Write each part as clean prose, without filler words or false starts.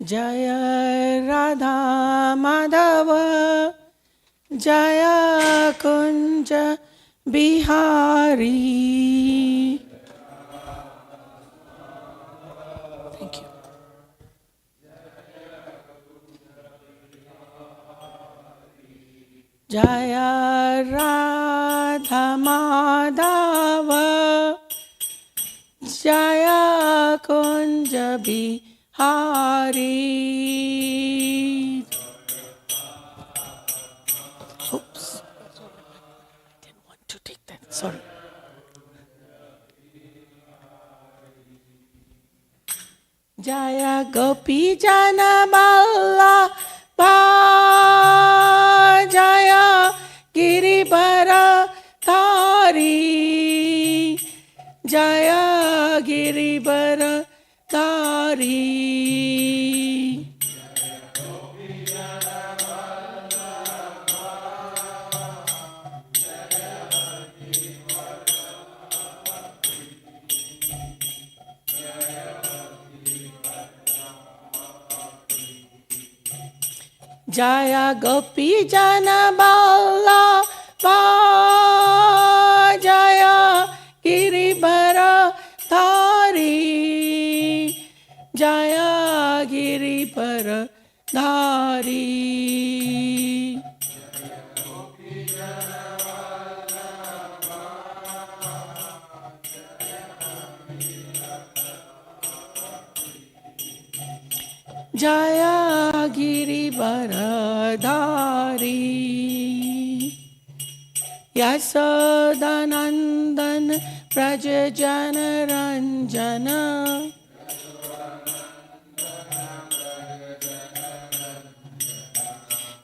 Jai Radha Madhav Jai Kunj Bihari. Thank you. Jai Radha Madhav Jai Kunj Bihari. Oops. I didn't want to take that. Sorry. Jaya Gopi Jana Ballabha Jaya Giribara Dhari Jaya Giribara Dhari. Jaya Gopi Jana Ballabha Jaya Giribara Dhari Jaya Giribara Dhari. Jaya Giribara Dhari. Yasodanandan Praja Jana Ranjana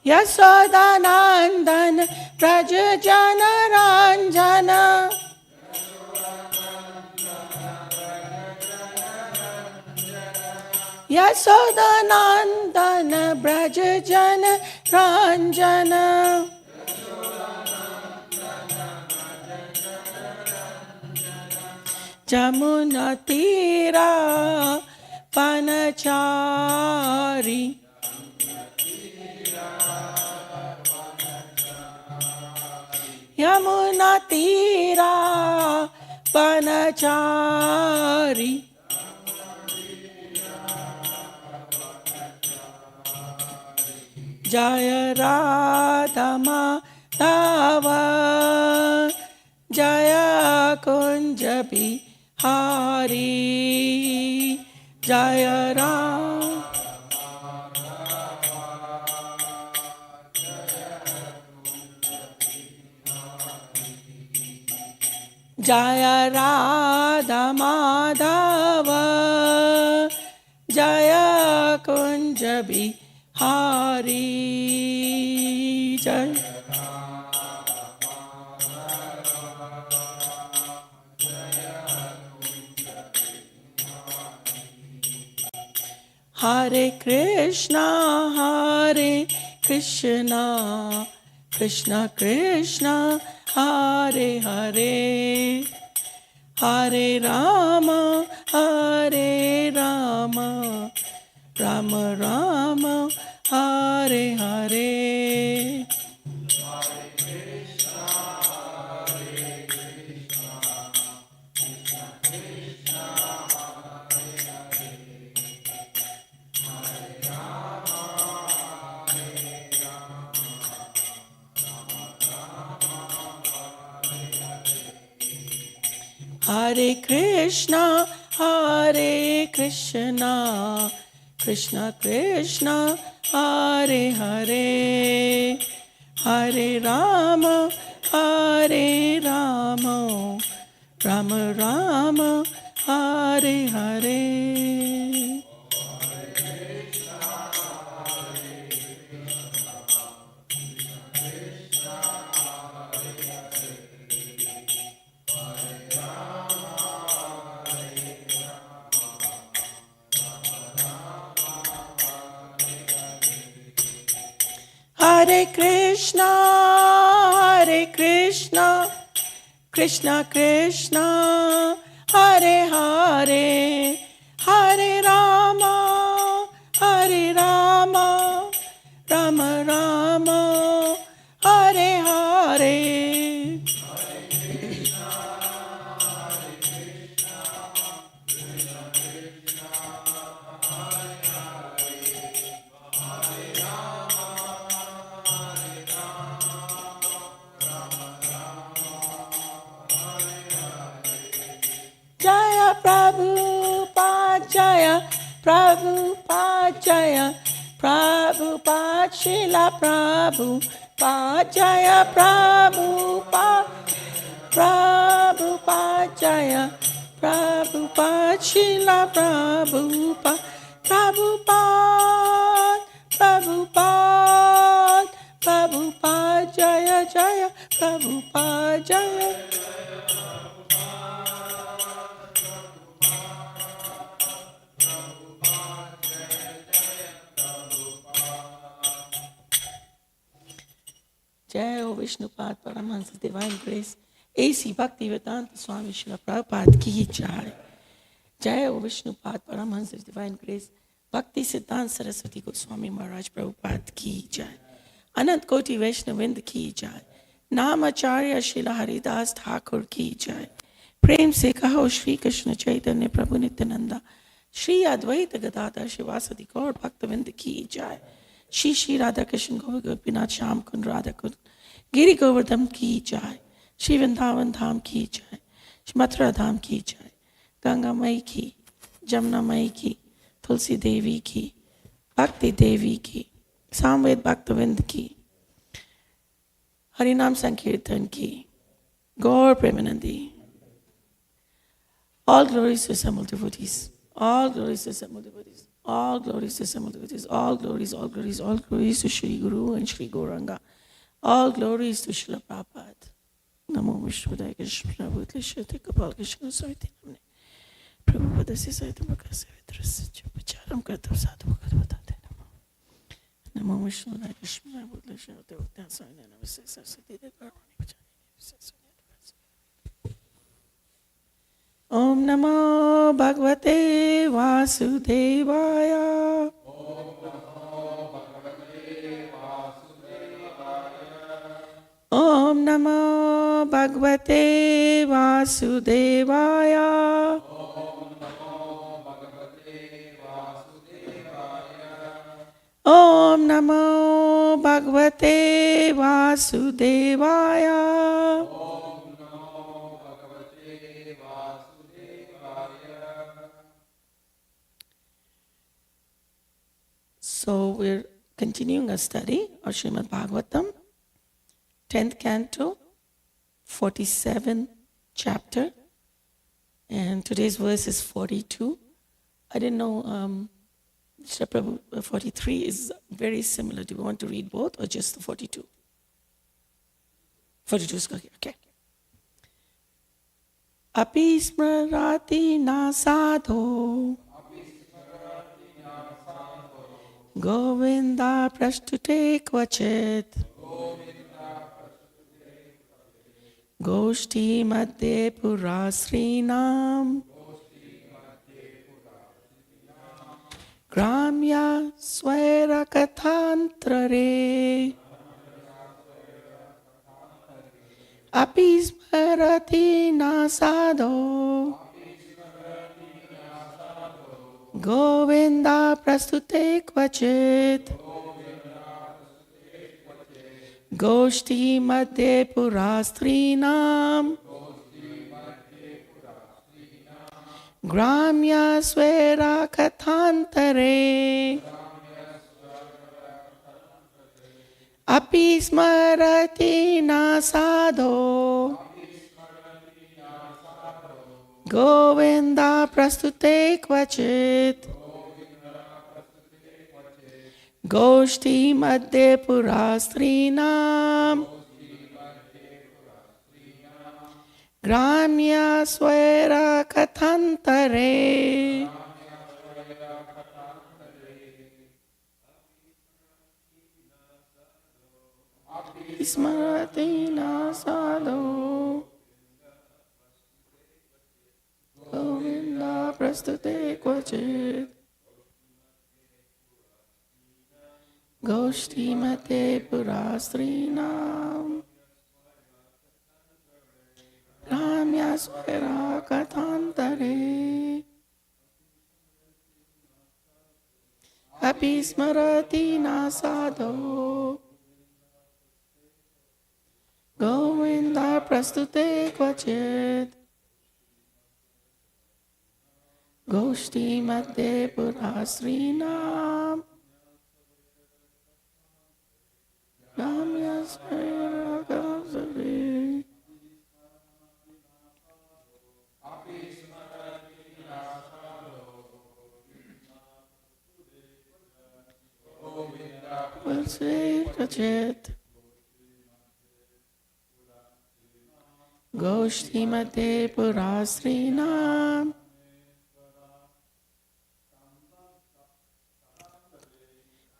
Yasodanandan Praja Jana Ranjana Yasodanandana Braja Jana Ranjana Jamuna Tira Panachari Yamuna Tira Panachari Jaya Radha Madhava Jaya Kunja Bihari Jaya Radha Jaya Radha Madhava Jaya Kunja Bihari Jai. Hare Krishna Krishna Krishna Hare Hare Hare Rama Rama Rama Hare Hare. Hare Krishna Krishna Krishna Hare Hare Hare Rama Rama Rama Hare Hare. Hare Krishna Krishna Krishna Hare Hare Hare Rama Hare Prabhupada Jaya, Prabhupada Srila Prabhupada Jaya, Prabhupada, Prabhupada Jaya, Prabhupada Srila Prabhupada, Prabhupada, Prabhupada, Prabhupada Jaya Jaya, Prabhupada Jaya. Jai O Vishnupad Paramahansa Divine Grace, A.C. Bhaktivedanta Swami Srila Prabhupada Ki Jai. Jai O Vishnupad Paramahansa Divine Grace, Bhakti Siddhanta Saraswati Goswami Maharaj Prabhupada Ki Jai. Anant Koti Vaishnavind Ki Jai. Namacharya Srila Haridas Thakur Ki Jai. Prem Se Kaho Shri Krishna Chaitanya Prabhu Nityananda, Shri Advaita Gadadhar Shivasati Gaur Bhaktavind Ki Jai. Shri Shri Radha Krishna Gopinath Sham Kund Radha Kund Giri Govardhan Ki Jai. Shri Vrindavan Dham Ki Jai. Shri Mathura Dham Ki Jai. Ganga Mai Ki, Jamna Mai Ki, Tulsi Devi Ki, Bhakti Devi Ki, Samved Bhaktavind Ki, Harinam Sankirtan Ki, Gaur Premanandi. All glories to assembled devotees. All glories to assembled devotees. All glories to assembled devotees. All glories, all glories, all glories to Shri Guru and Shri Gauranga. All glories to Srila Prabhupada. Namo Vishwadaya Krishna Bhutli Shri Kapal Krishna Saviti Namne. Prabhupada se Saita Makasa Vitrasa Charam Kartav Sadhu Bhagavad Bhatate Namo Vishwadaya Krishna Bhutli Shri Kapal Krishna Saviti Namne. Om Namo Bhagavate Vasudevaya. Om Namo Bhagavate Vasudevaya. Om Namo Bhagavate Vasudevaya. So we're continuing our study of Srimad Bhagavatam, 10th canto, 47th chapter, and today's verse is 42. I didn't know chapter 43 is very similar. Do we want to read both or just the 42? 42 is okay. Api smarati na sadho Govinda prashtute kvachit Goshti madhye purasrinam Gramya swera kathantrare Api smarati na sadho Govinda prastute kvachit Goshti madhye purastrinam Gramya swera kathantare Api smarati na sadho Govinda prastute kvachit Goshti madhye purastrinam Gramya swera kathantare Smarati na sadho Govinda prastute kvachit Goshti mate purastrinam Ramya swera kathantare Api smarati na sadho Govinda prastute kvachit Goshti Madhye Purasrinam Ramya Svairagavare Varsve Rajit Goshti Madhye Purasrinam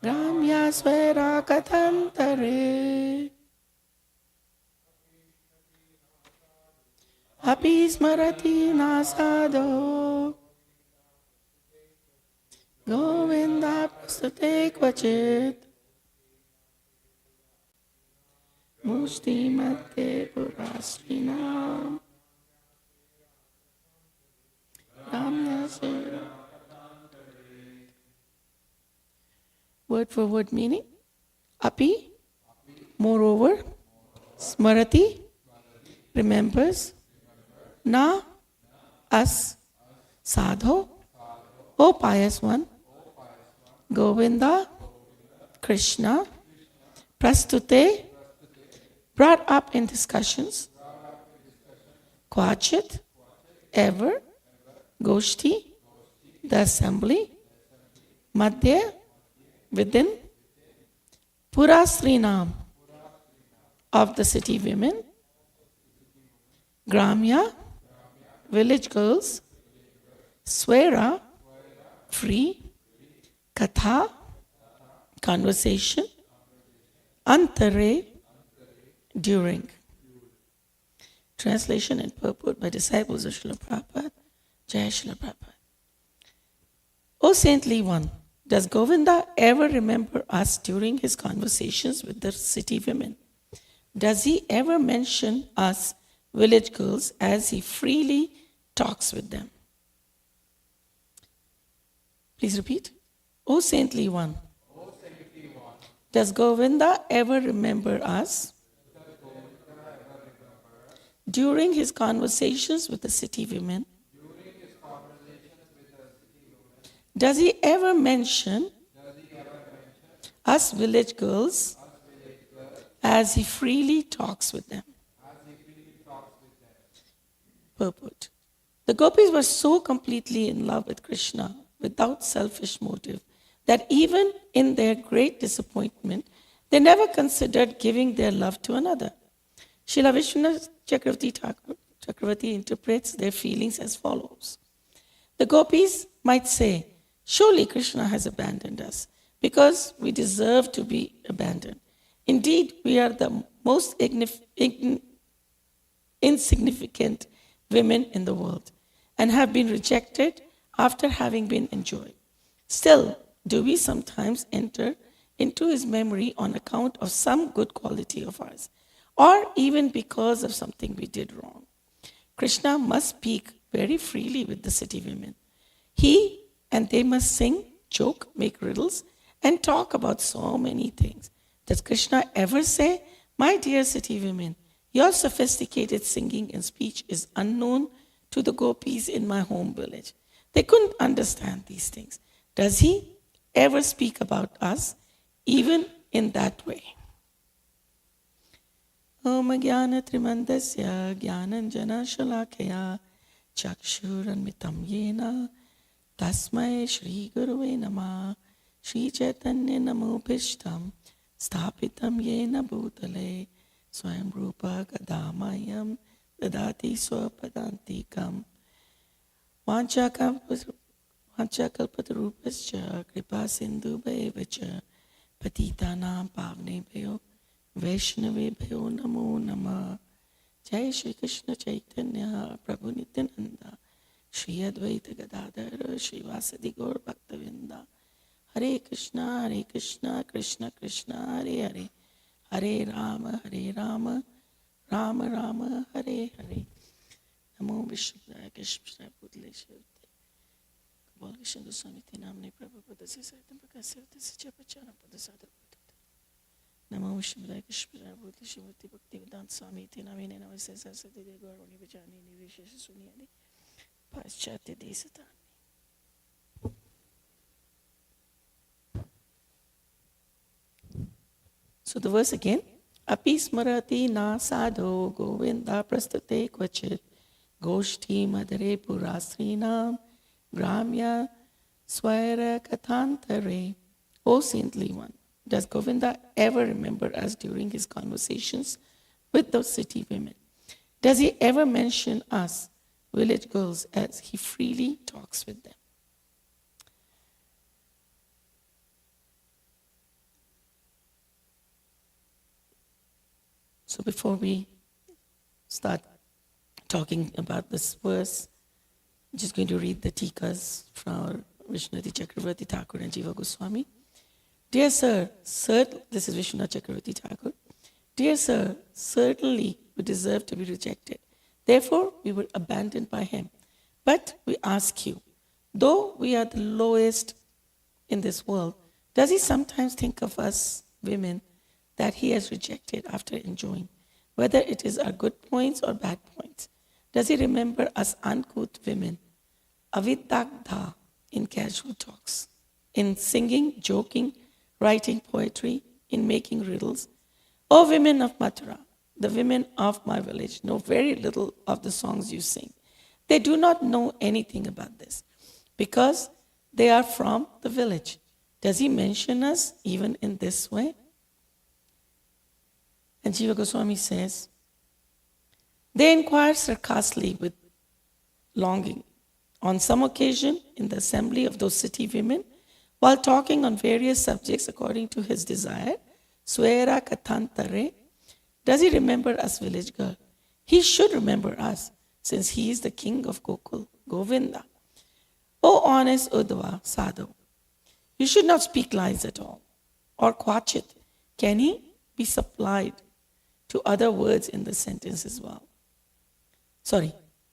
Ramya Svairagavare Api Smarati Nasado Govinda Prastate Kvachit Mushti Madhye Purasrinam Ramya Svairagavare. Word for word meaning. Api, moreover. Smarati, remembers. Na, us. Sadho, O pious one. Govinda, Krishna. Prastute, brought up in discussions. Kvachit, ever. Goshti, the assembly. Madhya, within. Purasrinam, of the city women. Gramya, village girls. Swera, free. Katha, conversation. Antare, during. Translation and purport by disciples of Srila Prabhupada. Jai Srila Prabhupada. O saintly one, does Govinda ever remember us during his conversations with the city women? Does he ever mention us village girls as he freely talks with them? Please repeat. O saintly one, does Govinda ever remember us during his conversations with the city women? Does he ever mention us village girls as he freely talks with them? Purport. The gopis were so completely in love with Krishna without selfish motive that even in their great disappointment, they never considered giving their love to another. Srila Vishwanath Chakravarti interprets their feelings as follows. The gopis might say, surely Krishna has abandoned us because we deserve to be abandoned. Indeed, we are the most insignificant women in the world and have been rejected after having been enjoyed. Still, do we sometimes enter into his memory on account of some good quality of ours, or even because of something we did wrong? Krishna must speak very freely with the city women. He and they must sing, joke, make riddles, and talk about so many things. Does Krishna ever say, my dear city women, your sophisticated singing and speech is unknown to the gopis in my home village? They couldn't understand these things. Does he ever speak about us, even in that way? Om Jnana Trimandasya Jnananjana Shalakaya Chakshuranmitam Yena Tasmai Shri Guruve Namah Shri Chaitanya Namopishtam Sthapitam Yena Bhutale Swayam Rupa Kadamayam Dadati Swapadantikam Vanchakalpatarupascha Kripa Sindhu Bhayevacha Patitanam Pavnebhyo Vaishnavebhyo Namo Namah. Jai Shri Krishna Chaitanya Prabhu Nityananda Shri Advaita Gadadhara Shri Vasadi Gaur Bhaktavinda. Hare Krishna, Krishna Krishna, Hare Hare, Hare Rama, Rama Rama, Hare Hare. Namo Vishnupadaya Krishna Pudle Shivte. Kabal Krishna Goswami Te Namne Prabhupada Se Saitam Prakasya Se Chapacharam Padasadar Pudata. Namo Vishnupadaya Krishna Pudle Shivte Bhakti Vedanta Swami Te Namne Namaste Saraswati Devi Gaurani Vijani Nivishesha Sunyadi Paschatya Desatani. So the verse again. Api smarati na sadho govinda prastate kvachit goshti madare purasrinam gramya swaira kathantare. O saintly one, does Govinda ever remember us during his conversations with those city women? Does he ever mention us, village girls, as he freely talks with them? So before we start talking about this verse, I'm just going to read the tikas from Vishnunath Chakravarti Thakur and Jiva Goswami. Dear sir, this is Vishnunath Chakravarti Thakur. Dear sir, certainly we deserve to be rejected. Therefore, we were abandoned by him. But we ask you, though we are the lowest in this world, does he sometimes think of us women that he has rejected after enjoying, whether it is our good points or bad points? Does he remember us uncouth women, avidagdha, in casual talks, in singing, joking, writing poetry, in making riddles? O women of Mathura, the women of my village know very little of the songs you sing. They do not know anything about this because they are from the village. Does he mention us even in this way? And Jiva Goswami says, they inquire sarcastically with longing. On some occasion, in the assembly of those city women, while talking on various subjects according to his desire, Swera Kathantare, does he remember us, village girl? He should remember us, since he is the king of Gokul, Govinda. O honest Uddhava Sadhu, you should not speak lies at all. Or Kwachit, can he be supplied to other words in the sentence as well?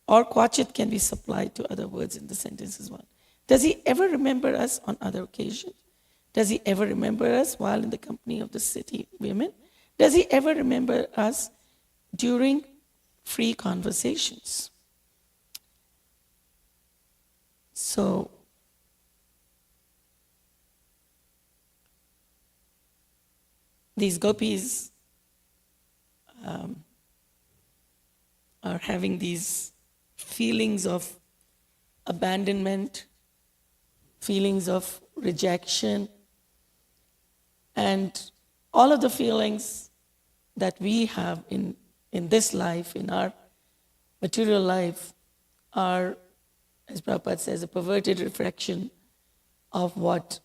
Or Kwachit can be supplied to other words in the sentence as well. Does he ever remember us on other occasions? Does he ever remember us while in the company of the city women? Does he ever remember us during free conversations? So, these gopis are having these feelings of abandonment, feelings of rejection, and all of the feelings that we have in this life, in our material life, are, as Prabhupada says, a perverted reflection of what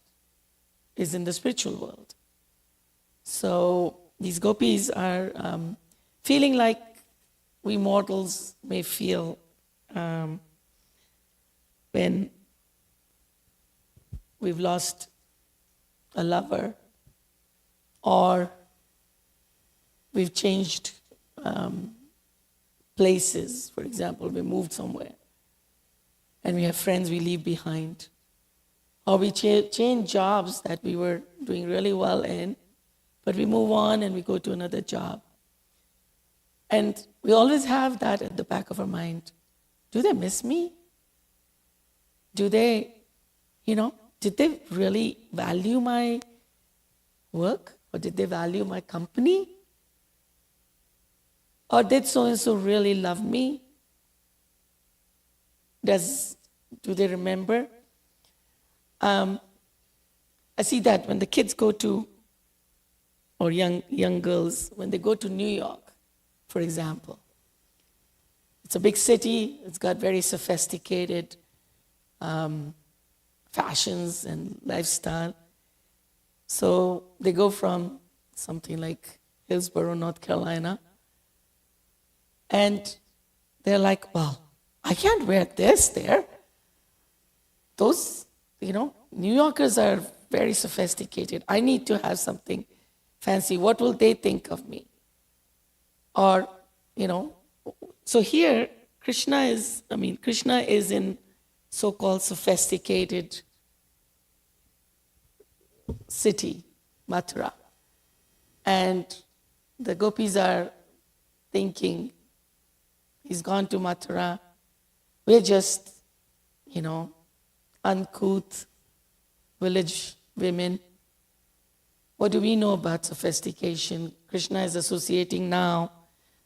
is in the spiritual world. So these gopis are feeling like we mortals may feel when we've lost a lover, or we've changed places. For example, we moved somewhere and we have friends we leave behind. Or we change jobs that we were doing really well in, but we move on and we go to another job. And we always have that at the back of our mind. Do they miss me? Do they, did they really value my work? Or did they value my company? Or did so-and-so really love me? Do they remember? I see that when the kids go to, or young girls, when they go to New York, for example. It's a big city. It's got very sophisticated fashions and lifestyle. So they go from something like Hillsborough, North Carolina, and they're like, well, I can't wear this there. Those, New Yorkers are very sophisticated. I need to have something fancy. What will they think of me? Or, so here, Krishna is in so-called sophisticated city, Mathura. And the gopis are thinking, he's gone to Mathura. We're just, uncouth village women. what do we know about sophistication? Krishna is associating now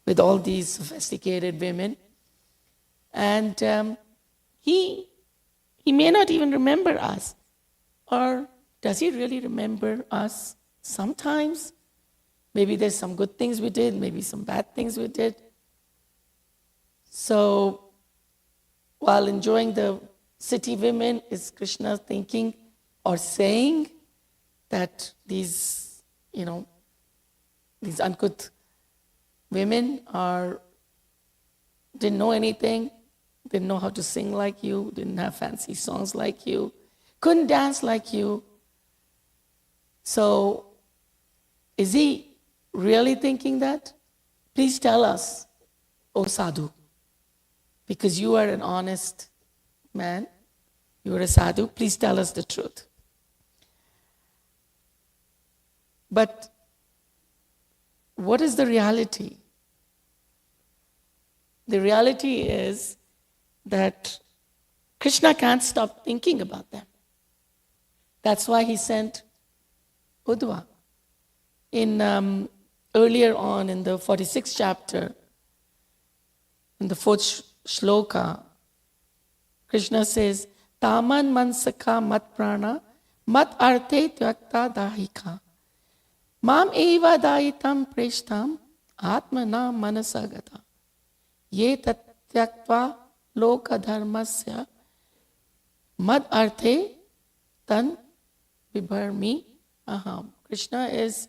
with all these sophisticated women. And he may not even remember us. Or does he really remember us? Sometimes. Maybe there's some good things we did, maybe some bad things we did. So while enjoying the city women, is Krishna thinking or saying that these uncouth women didn't know anything, didn't know how to sing like you, didn't have fancy songs like you, couldn't dance like you? So is he really thinking that? Please tell us, O Sadhu, because you are an honest man, you are a sadhu, please tell us the truth. But what is the reality? The reality is that Krishna can't stop thinking about them. That's why he sent Uddhava. Earlier on in the 46th chapter, in the 4th shloka, Krishna says, Taman mansaka mat prana mat arte tyakta dahika mam eva dayitam preshtam atmana manasagata ye tatyaktva loka dharmasya mad arte tan vibharmi aham. Krishna is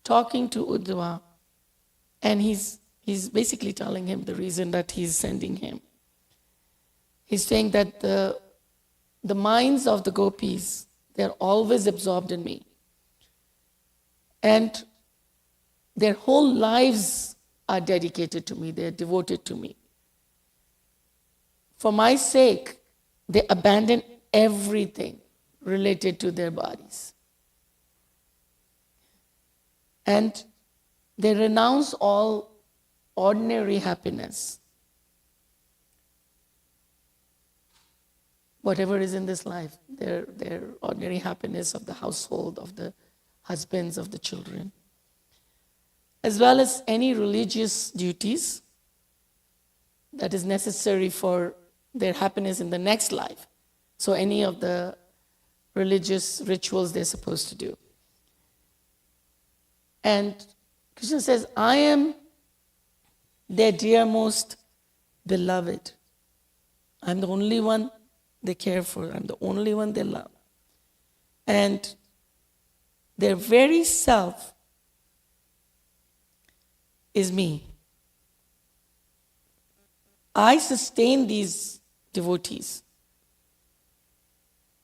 talking to Uddhava, and he's basically telling him the reason that he's sending him. He's saying that the minds of the gopis, they're always absorbed in me. And their whole lives are dedicated to me, they're devoted to me. For my sake, they abandon everything related to their bodies. And they renounce all ordinary happiness. Whatever is in this life, their ordinary happiness of the household, of the husbands, of the children, as well as any religious duties that is necessary for their happiness in the next life. So any of the religious rituals they're supposed to do. And Krishna says, I am their dearmost beloved. I'm the only one they care for. I'm the only one they love. And their very self is me. I sustain these devotees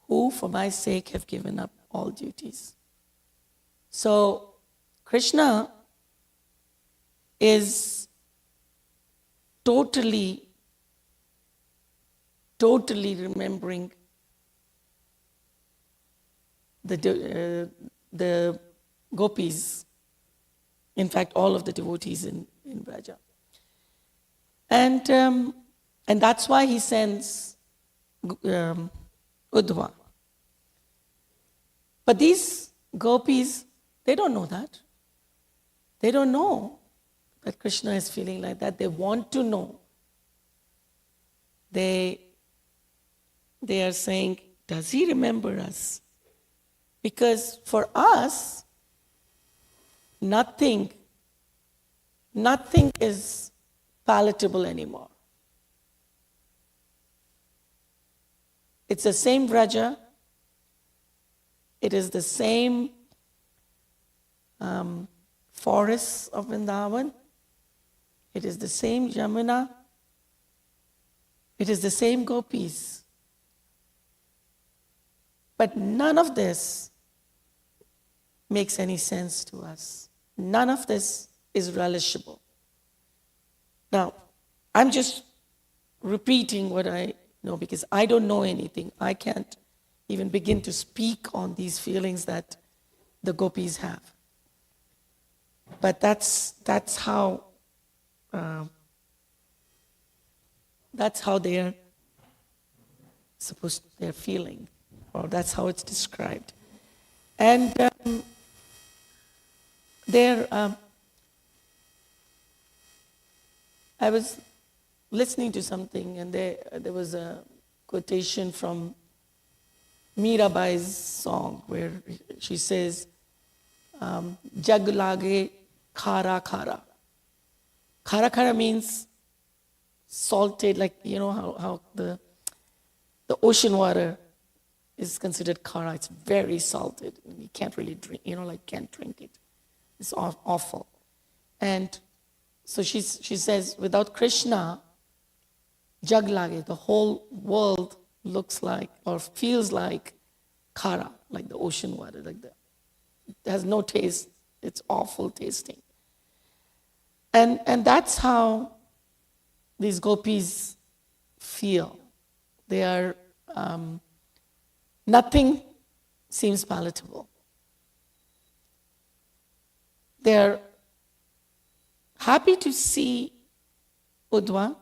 who, for my sake, have given up all duties. So, Krishna is totally remembering the gopis, in fact, all of the devotees in Braja. And that's why he sends Uddhava. But these gopis, they don't know that. They don't know that Krishna is feeling like that. They want to know. They are saying, does he remember us? Because for us, nothing is palatable anymore. It's the same Vraja. It is the same forests of Vrindavan. It is the same Yamuna. It is the same gopis. But none of this makes any sense to us. None of this is relishable. Now, I'm just repeating what I know because I don't know anything. I can't even begin to speak on these feelings that the gopis have. But that's how they're they're feeling, or that's how it's described. And there, I was listening to something, and there was a quotation from Mirabai's song where she says, Jag lage khara khara. Khara khara means salted, like, you know how the ocean water is considered khara. It's very salted. You can't really drink, can't drink it. It's awful. And so she says, without Krishna, jag lage, the whole world looks like or feels like khara, like the ocean water, it has no taste. It's awful tasting. And that's how these gopis feel. They are, nothing seems palatable. They're happy to see Uddhava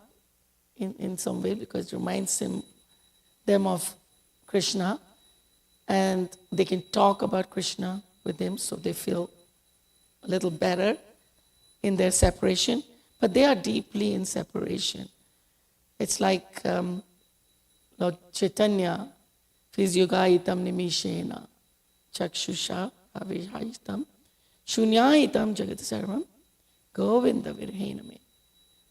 in some way because it reminds them of Krishna, and they can talk about Krishna with him, so they feel a little better in their separation, but they are deeply in separation. It's like Lord Chaitanya, Fizyogaitam nimishena, chakshusha avihaitam, shunyaitam jagat sarvam, Govinda virhename.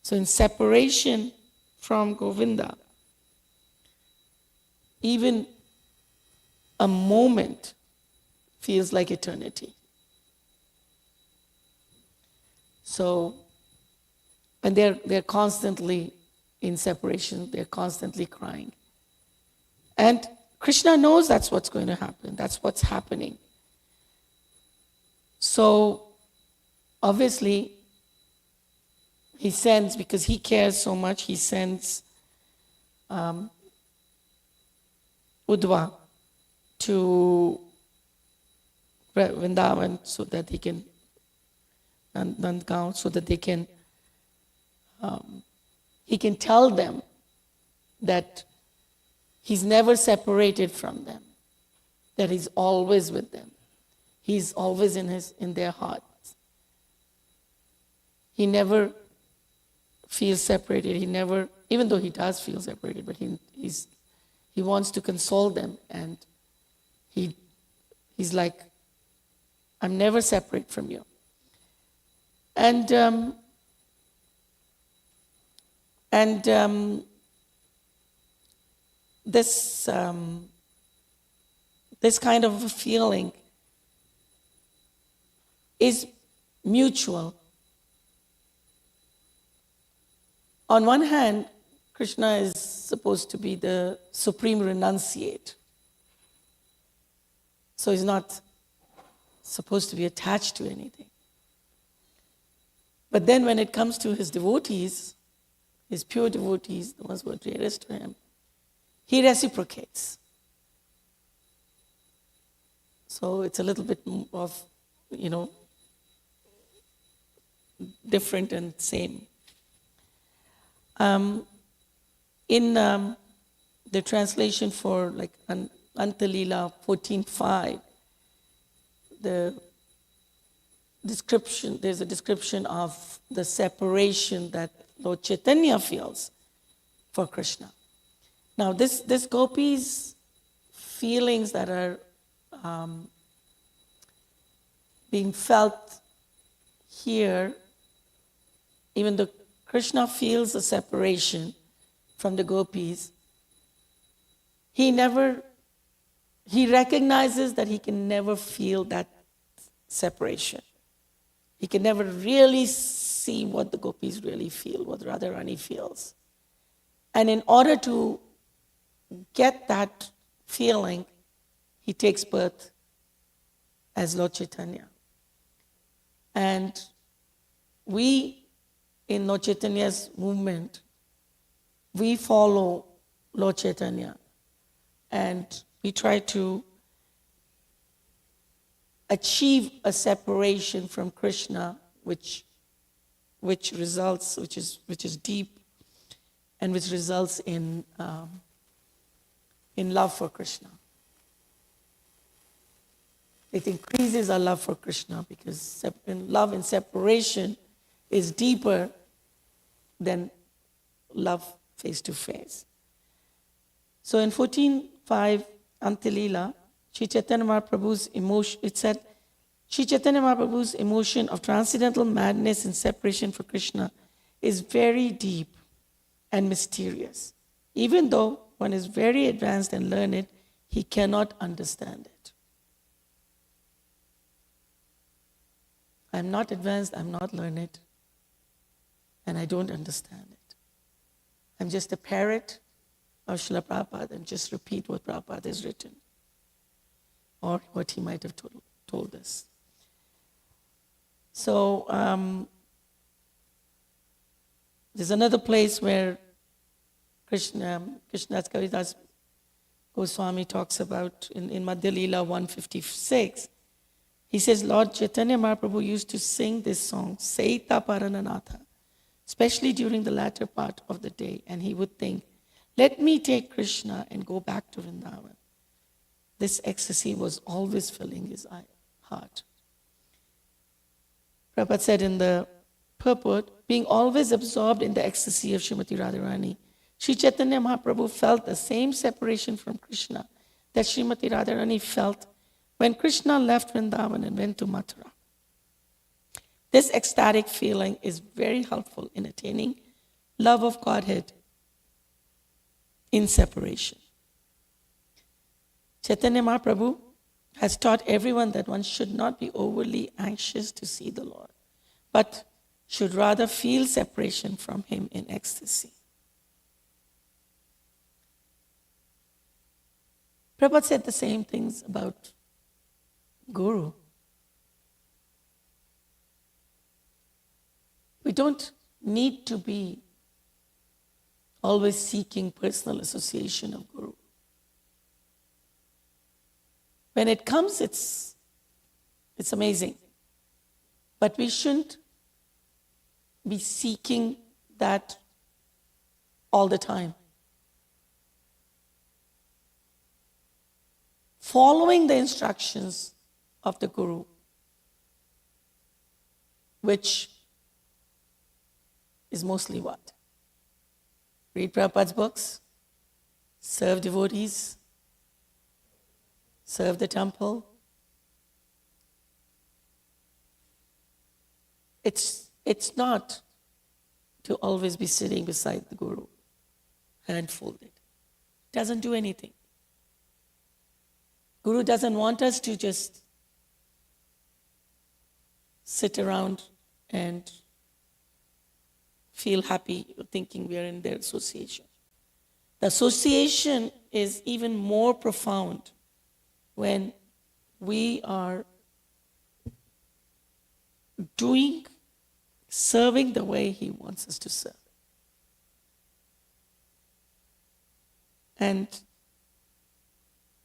So in separation from Govinda, even a moment feels like eternity. So, and they're constantly in separation, they're constantly crying. And Krishna knows that's what's going to happen, that's what's happening. So, obviously, he sends, because he cares so much, he sends Uddhava to Vrindavan so that he can, Nandgaon, so that they can, he can tell them that he's never separated from them, that he's always with them. He's always in their hearts. He never feels separated. He never, even though he does feel separated, but he wants to console them, and he's like, I'm never separate from you. And this kind of a feeling is mutual. On one hand, Krishna is supposed to be the supreme renunciate. So he's not supposed to be attached to anything. But then when it comes to his devotees, his pure devotees, the ones who are dearest to him, he reciprocates. So it's a little bit of, different and same. In the translation for like Antalila 14.5, there's a description of the separation that Lord Chaitanya feels for Krishna. Now this gopis' feelings that are being felt here, even though Krishna feels a separation from the gopis, he recognizes that he can never feel that separation. He can never really see what the gopis really feel, what Radharani feels. And in order to get that feeling, he takes birth as Lord Chaitanya. And we, in Lord Chaitanya's movement, we follow Lord Chaitanya, and we try to achieve a separation from Krishna, which is deep, and which results in love for Krishna. it increases our love for Krishna, because love in separation is deeper than love face to face. So in 14:5, Antilila, Sri Chaitanya Mahaprabhu's emotion, it said, Sri Chaitanya Mahaprabhu's emotion of transcendental madness and separation for Krishna is very deep and mysterious. Even though one is very advanced and learned, he cannot understand it. I'm not advanced, I'm not learned, and I don't understand it. I'm just a parrot of Srila Prabhupada and just repeat what Prabhupada has written or what he might have told us. So there's another place where Krishnadas Kavidas Goswami talks about in Madhya Leela 156. He says, Lord Chaitanya Mahaprabhu used to sing this song, Seita Parananatha, especially during the latter part of the day, and he would think, let me take Krishna and go back to Vrindavan. This ecstasy was always filling his heart. Prabhupada said in the purport, being always absorbed in the ecstasy of Srimati Radharani, Sri Chaitanya Mahaprabhu felt the same separation from Krishna that Srimati Radharani felt when Krishna left Vrindavan and went to Mathura. This ecstatic feeling is very helpful in attaining love of Godhead in separation. Chaitanya Mahaprabhu has taught everyone that one should not be overly anxious to see the Lord, but should rather feel separation from him in ecstasy. Prabhupada said the same things about Guru. We don't need to be always seeking personal association of Guru. When it comes, it's amazing. But we shouldn't be seeking that all the time. Following the instructions of the Guru, which is mostly what? Read Prabhupada's books, serve devotees, serve the temple. It's not to always be sitting beside the Guru, hand folded. It doesn't do anything. Guru doesn't want us to just sit around and feel happy thinking we are in their association. The association is even more profound when we are serving the way he wants us to serve. And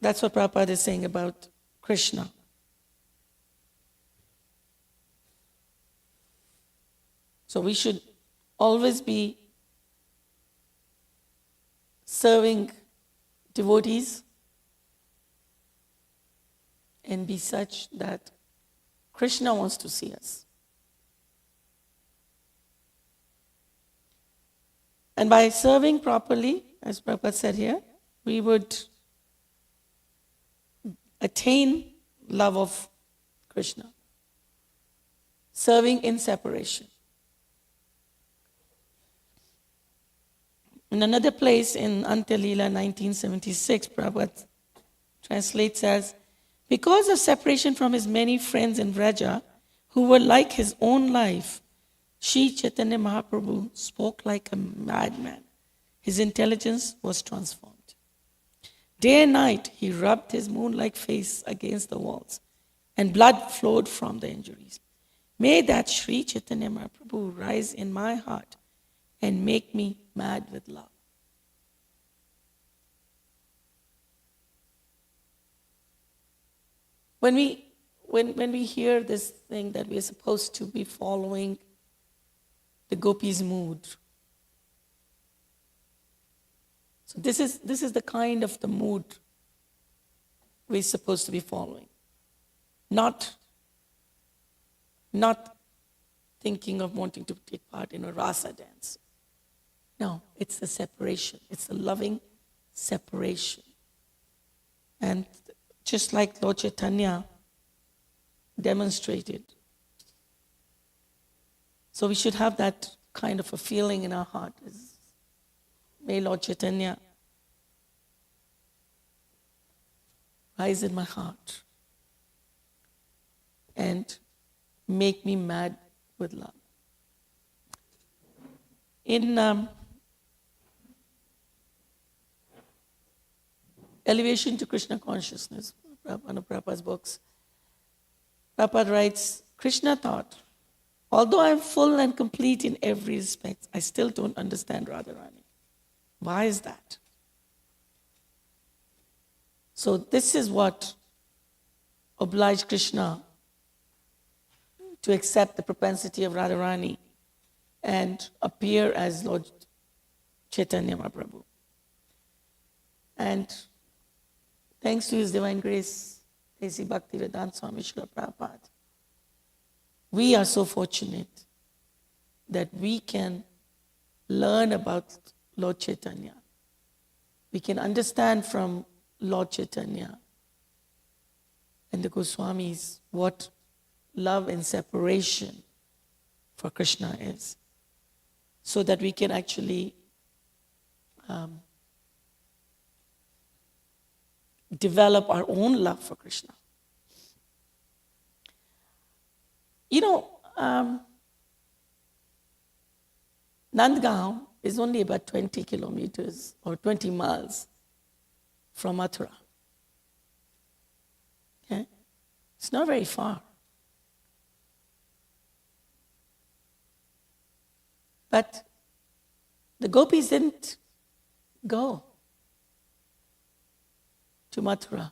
that's what Prabhupada is saying about Krishna. So we should always be serving devotees and be such that Krishna wants to see us. And by serving properly, as Prabhupada said here, we would attain love of Krishna. Serving in separation. In another place in Antya Leela 1976, Prabhupada translates as, because of separation from his many friends in Vraja, who were like his own life, Sri Chaitanya Mahaprabhu spoke like a madman. His intelligence was transformed. Day and night, he rubbed his moon-like face against the walls, and blood flowed from the injuries. May that Sri Chaitanya Mahaprabhu rise in my heart and make me mad with love. When we hear this thing that we are supposed to be following the gopis' mood, so this is the kind of the mood we're supposed to be following. Not thinking of wanting to take part in a rasa dance. No, it's the separation. It's the loving separation. And just like Lord Chaitanya demonstrated, so we should have that kind of a feeling in our heart. May Lord Chaitanya rise in my heart and make me mad with love. In Elevation to Krishna Consciousness, one of Prabhupada's books, Prabhupada writes, Krishna thought, although I am full and complete in every respect, I still don't understand Radharani. Why is that? So this is what obliged Krishna to accept the propensity of Radharani and appear as Lord Chaitanya Mahaprabhu. And thanks to His Divine Grace, A.C. Bhaktivedanta Swami Srila Prabhupada, we are so fortunate that we can learn about Lord Chaitanya. We can understand from Lord Chaitanya and the Goswamis what love and separation for Krishna is, so that we can actually develop our own love for Krishna. You know, Nandgaon is only about 20 kilometers or 20 miles from Mathura. Okay? It's not very far. But the gopis didn't go to Mathura.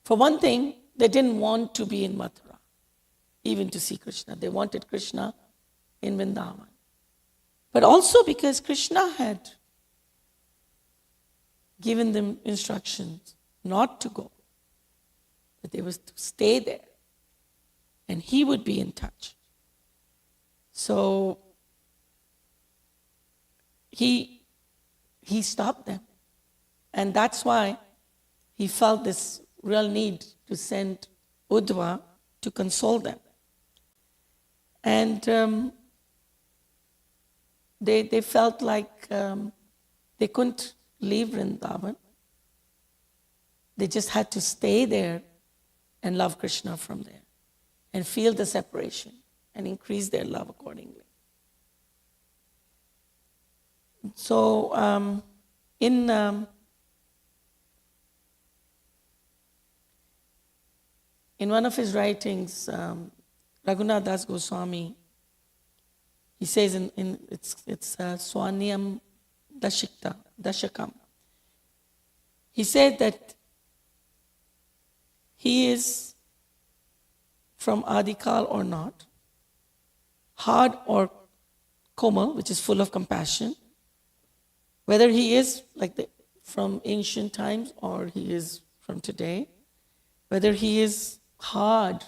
For one thing, they didn't want to be in Mathura, even to see Krishna. They wanted Krishna in Vrindavan. But also because Krishna had given them instructions not to go, that they were to stay there, and He would be in touch. So He stopped them. And that's why He felt this real need to send Uddhava to console them. And they felt like they couldn't leave Vrindavan. They just had to stay there and love Krishna from there and feel the separation and increase their love accordingly. So in one of his writings, Raghunath Das Goswami, he says in it's Swanyam Dashakam. He said that he is from Adikal or not, hard or komal, which is full of compassion, whether he is from ancient times or he is from today, whether he is hard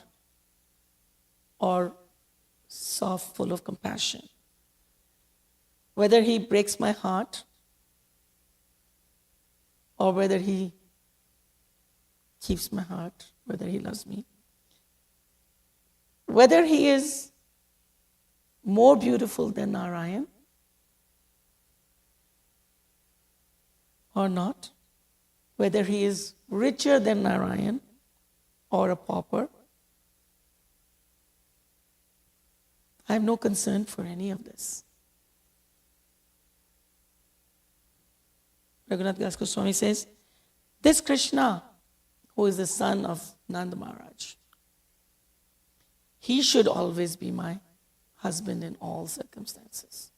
or soft, full of compassion, whether he breaks my heart or whether he keeps my heart, whether he loves me, whether he is more beautiful than Narayan or not, whether he is richer than Narayan or a pauper, I have no concern for any of this. Raghunath Das Goswami says, this Krishna, who is the son of Nanda Maharaj, he should always be my husband in all circumstances.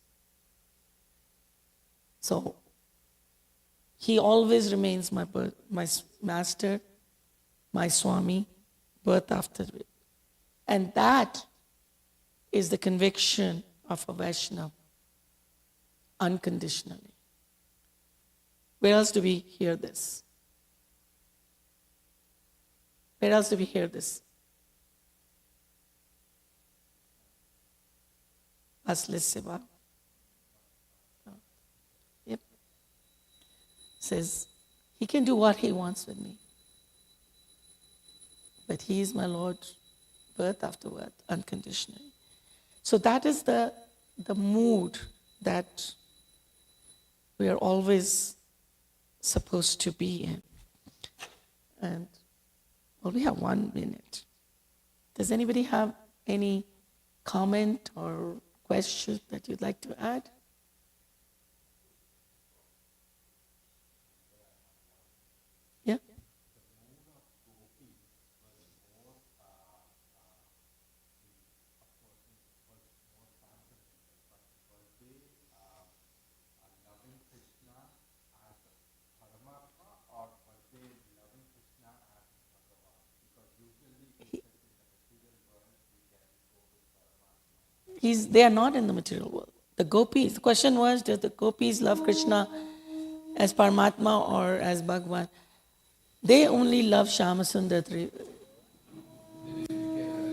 So, he always remains my master, my Swami, birth after it. And that is the conviction of a Vaishnava, unconditionally. Where else do we hear this? Where else do we hear this? Asli Seva. Yep. Says, he can do what he wants with me. But he is my Lord, birth after birth, unconditionally. So that is the mood that we are always supposed to be in. And, well, we have 1 minute. Does anybody have any comment or question that you'd like to add? Yeah? They are not in the material world. The gopis, the question was, does the gopis love Krishna as Paramatma or as Bhagwan? They only love Shyamasundar.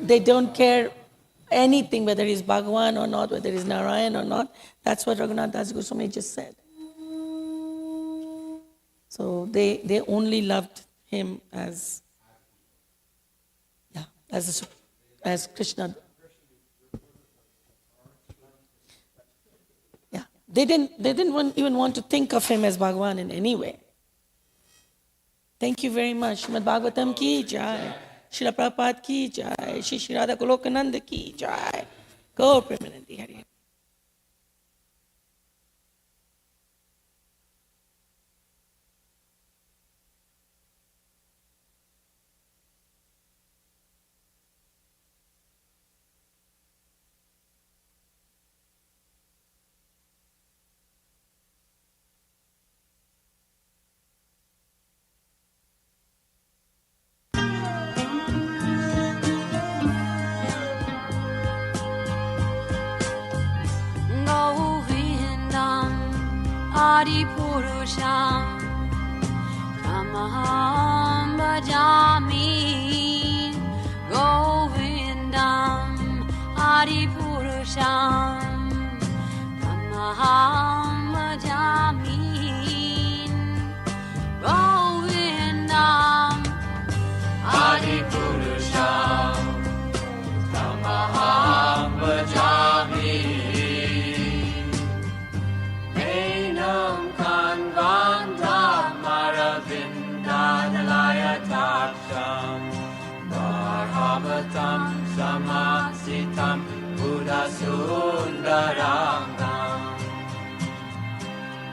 They don't care anything, whether he's Bhagwan or not, whether he's Narayan or not. That's what Raghunath Das Goswami just said. So they only loved him as Krishna. Yeah, they didn't even want to think of him as Bhagwan in any way. Thank you very much. Srimad Bhagavatam ki jai. Srila Prabhupada ki jai. Shri Radha Golokananda ki jai. Go Premanandi Hari. Adipurusham Tamaham Bhajami Govindam Adipurusham Tamaham Bhajami Govindam Adipurusham Tamaham Bhajami Bharavatam Samasitam Buddha Sundarangam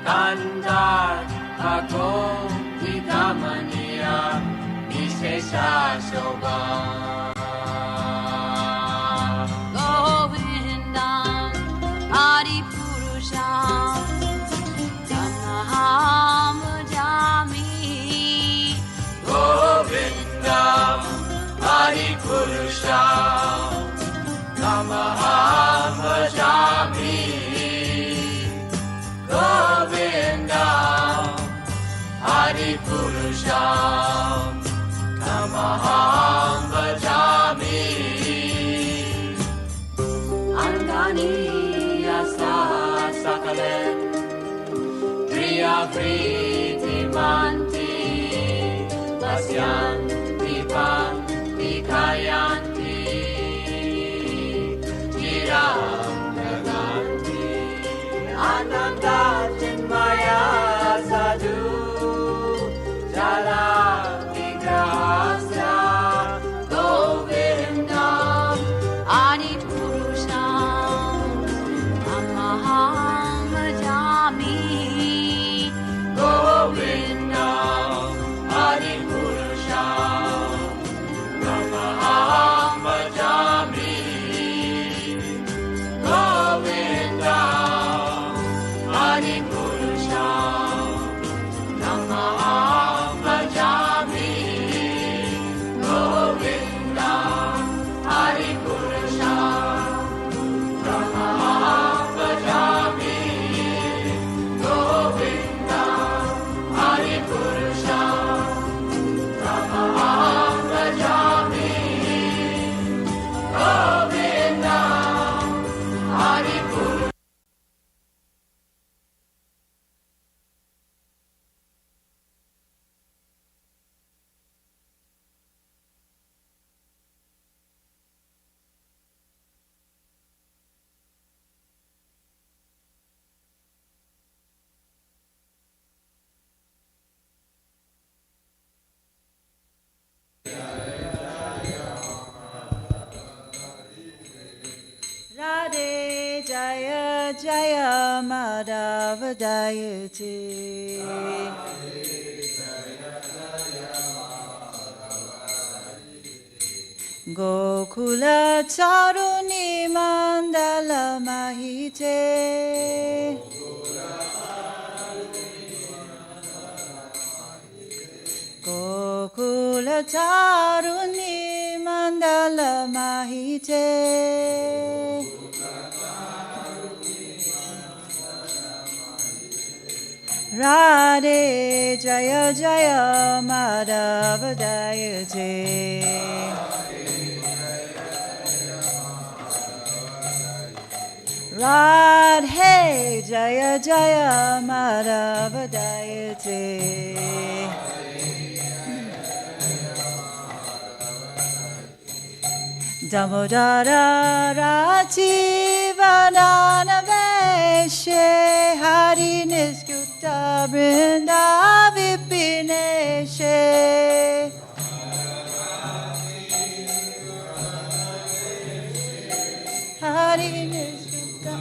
Kandar Bhagom Vidamaniya Vishesha Shobham Govindam Adipurusham Tamaham Bhajami Govindam Adipurusham Tamaham Bhajami Govindam Adipurusham Tamaham Bhajami Angani Yasa Sakalen Priya Priti Manti Vasyan Dipan Kayanti Jiram Naganti Ananda Chinmaya Sadhu Jala Vigrahasya Govindam Adipurusham Tamaham Bhajami Govindam Adipurusham Tamaham Bhajami Govindam Adipurusham Tamaham Bhajami Govindam Adipurusham Tamaham Bhajami Govindam Adipurusham Tamaham Bhajami Radhe Jaya Jaya Madhava Jayate Gokula Charuni Mandala Mahite Gokula Charuni Mandala Mahite Radhe Jaya Jaya Madhava Jayate Radhe Jaya Jaya Madhava Jayate Damodara Rati Vanana Veshe Hari Niskuta Brinda Vipineshe Hari Niskuta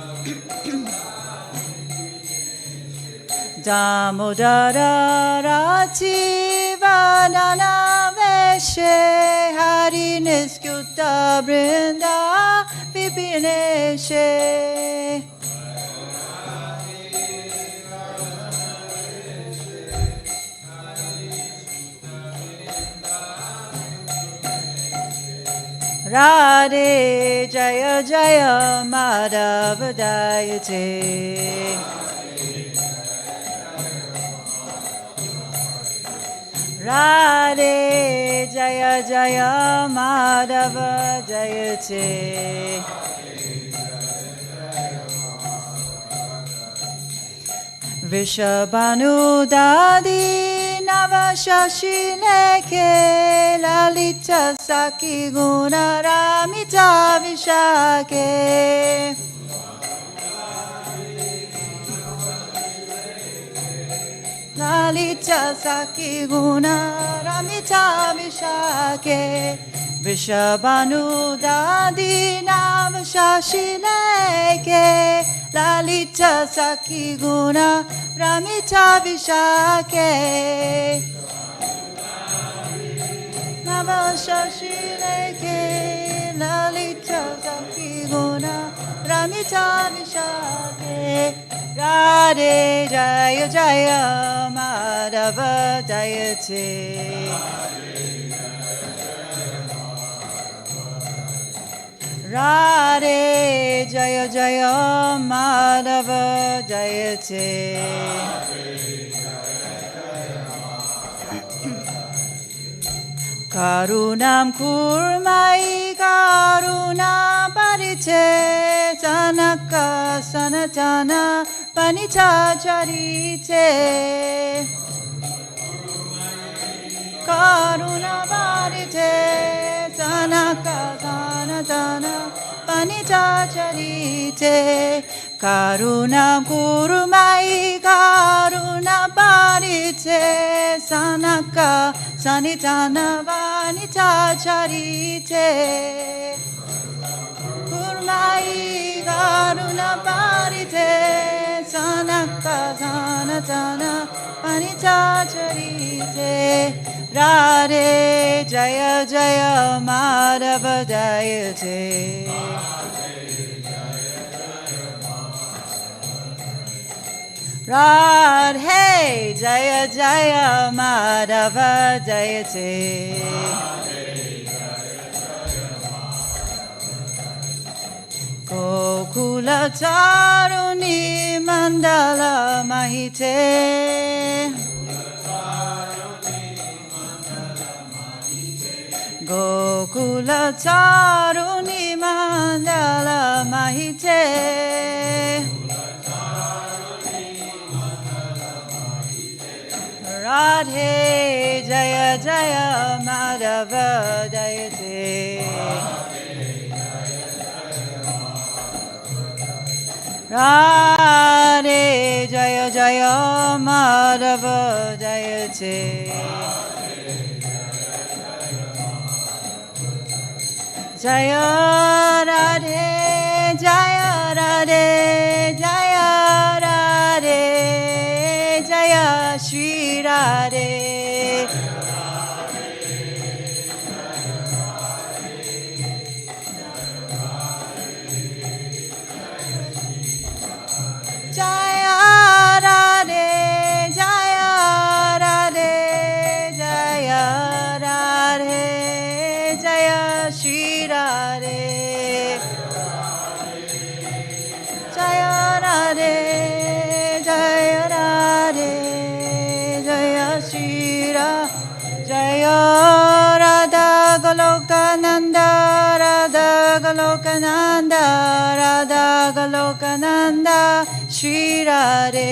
Damodara Rati Vanana Veshe Hari Niskuta Brinda Vipineshe Radhe Jaya Jaya Madhava Jayate Radhe Jaya Jaya Madhava Jayate Vishabhanu Dadi Navashashileke Lalita Saki Guna Ramita Vishake Lalita Saki Guna Ramita Vishake Vishabhanu Dadi Navashashileke Lalita Saki Guna Ramita Vishake Navashashileke Lalita Saki Guna Ramita Vishake Radhe Jaya Jaya Madhava Jayate Radhe Jaya Jaya Madhava Jayate Karunam Kurmai Karuna Parite Sanaka Sanatana Panita Charite Karuna Parite Sanaka Sanatana Panita Charite Karunam Kurumai Karuna Parite Sanaka Sanitana Vanita Charite Kurmai Karuna Parite Sanaka Sanatana Vanita Charite Radhe Jaya Jaya Madhava Jayate Radhe Jaya Jaya Madhava Jayate Gokula Taruni Mandala Mahite Gokula Taruni Mandala Mahite Radhe Jaya Jaya Madhava Jayate Radhe Jaya Jaya Madhava Jayate Jaya Radhe, Jaya Radhe, Jaya Radhe, Jaya Shri Radhe. Jaya Radhe, Jaya Radhe, Jaya Radhe, Jaya Shri Radhe. Jaya Radhe, Jaya Radhe, Jaya Shri Radhe. Jaya Radha Goloka Nanda, Radha Goloka Nanda, Radha Goloka Nanda, Shri Radhe.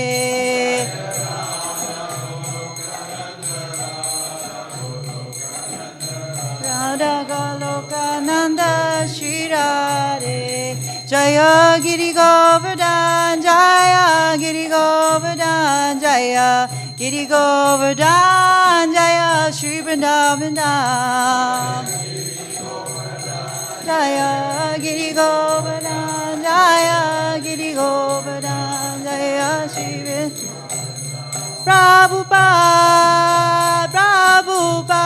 Radha Goloka Nanda, Shri Radhe. Jaya Giri Govardhan, Jaya Giri Govardhan, Jaya Giri Govardhan, Jaya Shri Vrindavan Dham. Jaya Giri Govardhan, Jaya Giri Govardhan, Jaya Shri Vrindavan. Prabhupada, Prabhupada,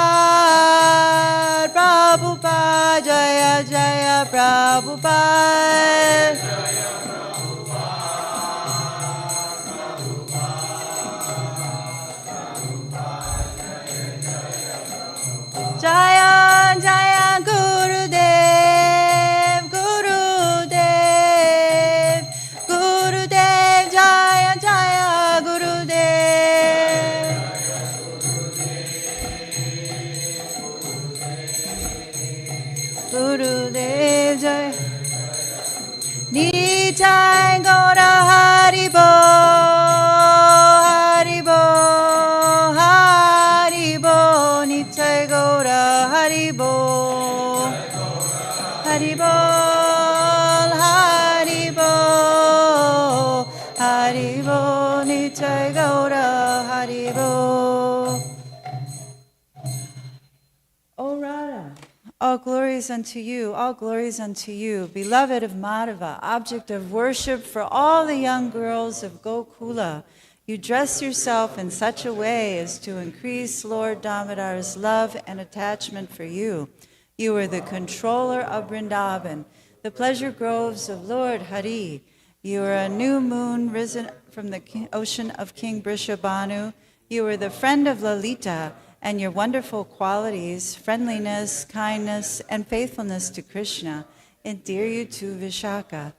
Prabhupada, Jaya Jaya Prabhupada. Jaya Jaya Gurudev, Gurudev, Gurudev, Jaya Jaya Gurudev. Gurudev Jaya. Nitai Gaura Haribo, Haribo, Haribo, Nitai Gaura Haribo, Haribo, Haribo, Haribo, Nitai Gaura Haribo. O Radha, all glories unto you, all glories unto you, beloved of Madhava, object of worship for all the young girls of Gokula. You dress yourself in such a way as to increase Lord Damodar's love and attachment for you. You are the controller of Vrindavan, the pleasure groves of Lord Hari. You are a new moon risen from the ocean of King Brishabhanu. You are the friend of Lalita, and your wonderful qualities, friendliness, kindness, and faithfulness to Krishna, endear you to Vishaka.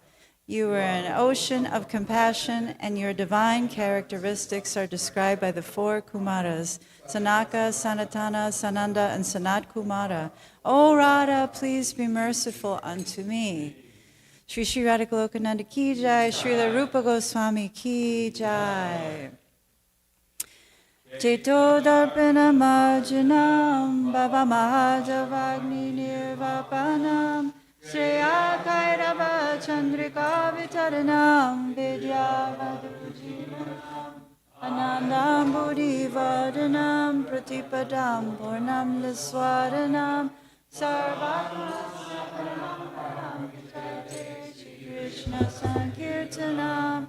You are an ocean of compassion, and your divine characteristics are described by the four Kumaras, Sanaka, Sanatana, Sananda, and Sanat Kumara. O Radha, please be merciful unto me. Shri Shri Radha Golokananda ki jai, Srila Rupa Goswami ki jai. Cheto Darpana Marjanam, Baba Mahajavagni Nirvapanam, Shreya Kairava Chandrika Vitaranam, Vidya Vadujivanam, Anandam Buddhi Vadanam, Pratipadam Purnam Laswadanam, Sarvadam Shri Krishna Sankirtanam,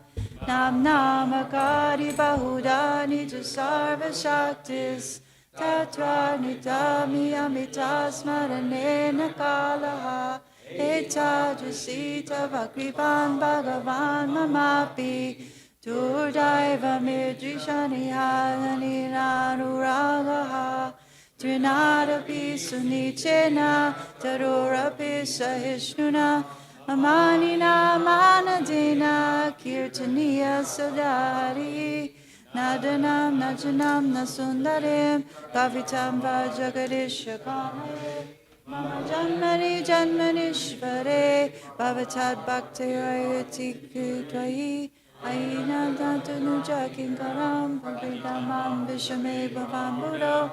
Nam Namakari Bahudani to Sarva Shaktis, Tatra Nitami Amitas Maranena Kalaha, Eta Jasita Vakripan Bhagavan Mamapi, Turdaiva Midrishani Hadani Naruragaha, Trinadapi Sunichena, Tarurapi Sahishnuna, Amanina Manadina Kirtaniya Sadari Nadanam Najanam Nasundarim Kavitam Vajagadisha Kamare Mama Janmani Janmanishvare Bhavatad Bhakti Ayati Kudvayi Aina Dantanuja Kinkaram Pabidamam Vishame Bhavam Buddho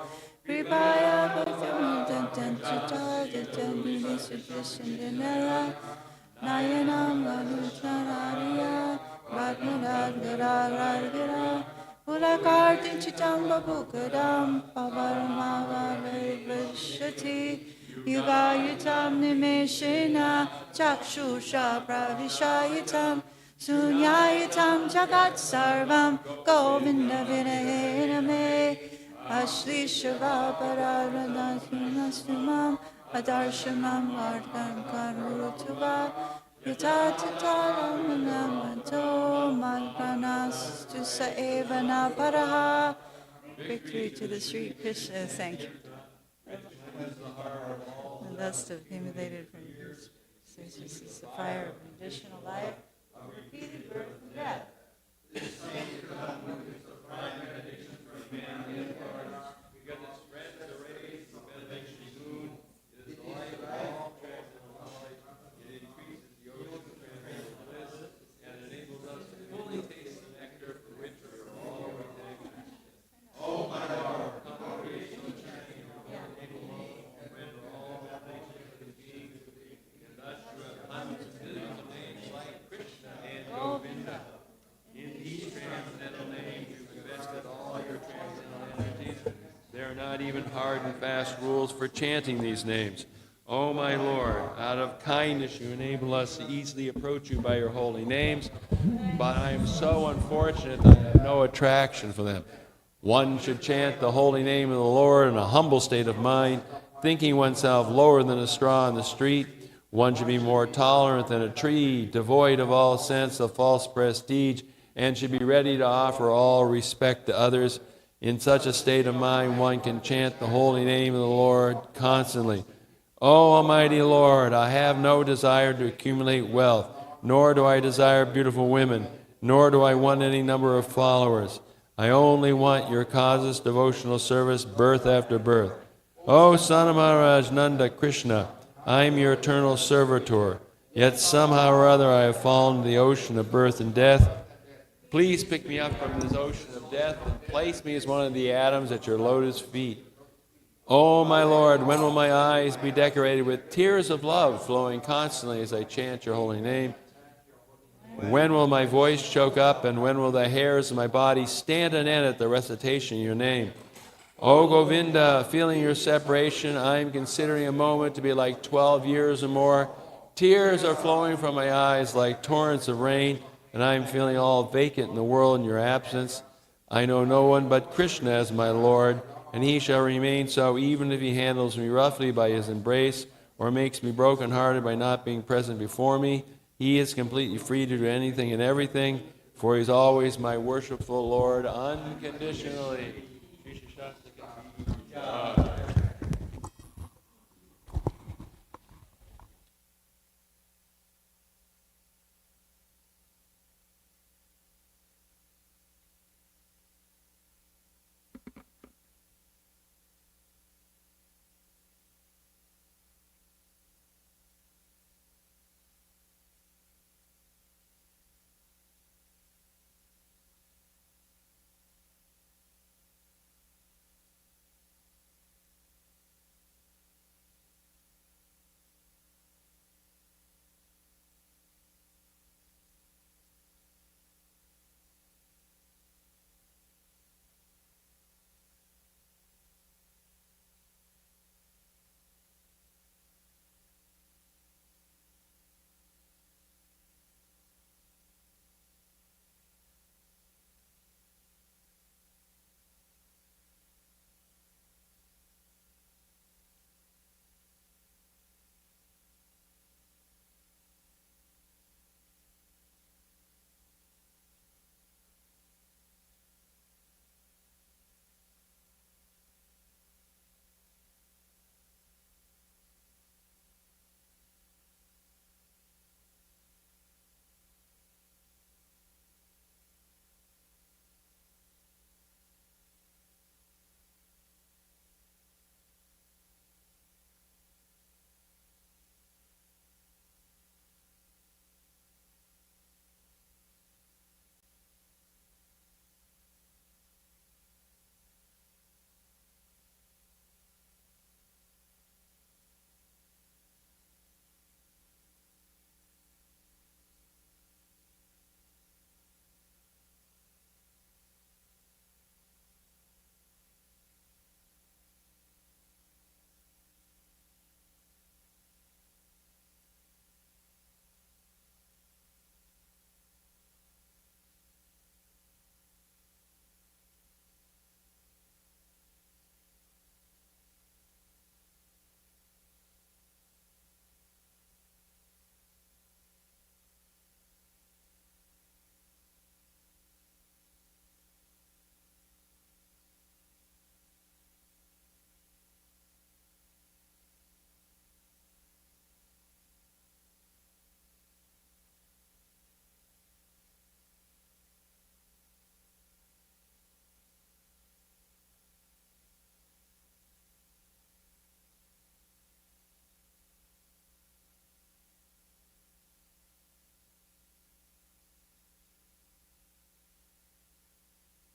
Kripaya Bhakti Dantanchita Dantanbili Sudhisindinara Nayanam Galutanariya Bhatmadad Gara Ulakartin Chitam Babukadam Pavaramaga Vishati Yugayutam nimeshena chakshusha pravishayitam sunyayitam jagat sarvam govinda vinayena me ashli shiva pararanasumam adarshamam vardhan karutuva yatatataramamanto manganas tu saevana paraha. Victory to the Sri Krishna. Thank you. The dust of accumulated from since this is the fire of additional life, of repeated birth and death. There are not even hard and fast rules for chanting these names. O my Lord, out of kindness you enable us to easily approach you by your holy names, but I am so unfortunate that I have no attraction for them. One should chant the holy name of the Lord in a humble state of mind, thinking oneself lower than a straw in the street. One should be more tolerant than a tree, devoid of all sense of false prestige, and should be ready to offer all respect to others. In such a state of mind, one can chant the holy name of the Lord constantly. O Almighty Lord, I have no desire to accumulate wealth, nor do I desire beautiful women, nor do I want any number of followers. I only want your causeless devotional service, birth after birth. O Son of Maharaj Nanda Krishna, I am your eternal servitor, yet somehow or other I have fallen into the ocean of birth and death. Please pick me up from this ocean of death and place me as one of the atoms at your lotus feet. Oh, my Lord, when will my eyes be decorated with tears of love flowing constantly as I chant your holy name? When will my voice choke up, and when will the hairs of my body stand on end at the recitation of your name? O Govinda, feeling your separation, I am considering a moment to be like 12 years or more. Tears are flowing from my eyes like torrents of rain, and I am feeling all vacant in the world in your absence. I know no one but Krishna as my Lord, and he shall remain so even if he handles me roughly by his embrace or makes me broken-hearted by not being present before me. He is completely free to do anything and everything, for he is always my worshipful Lord unconditionally.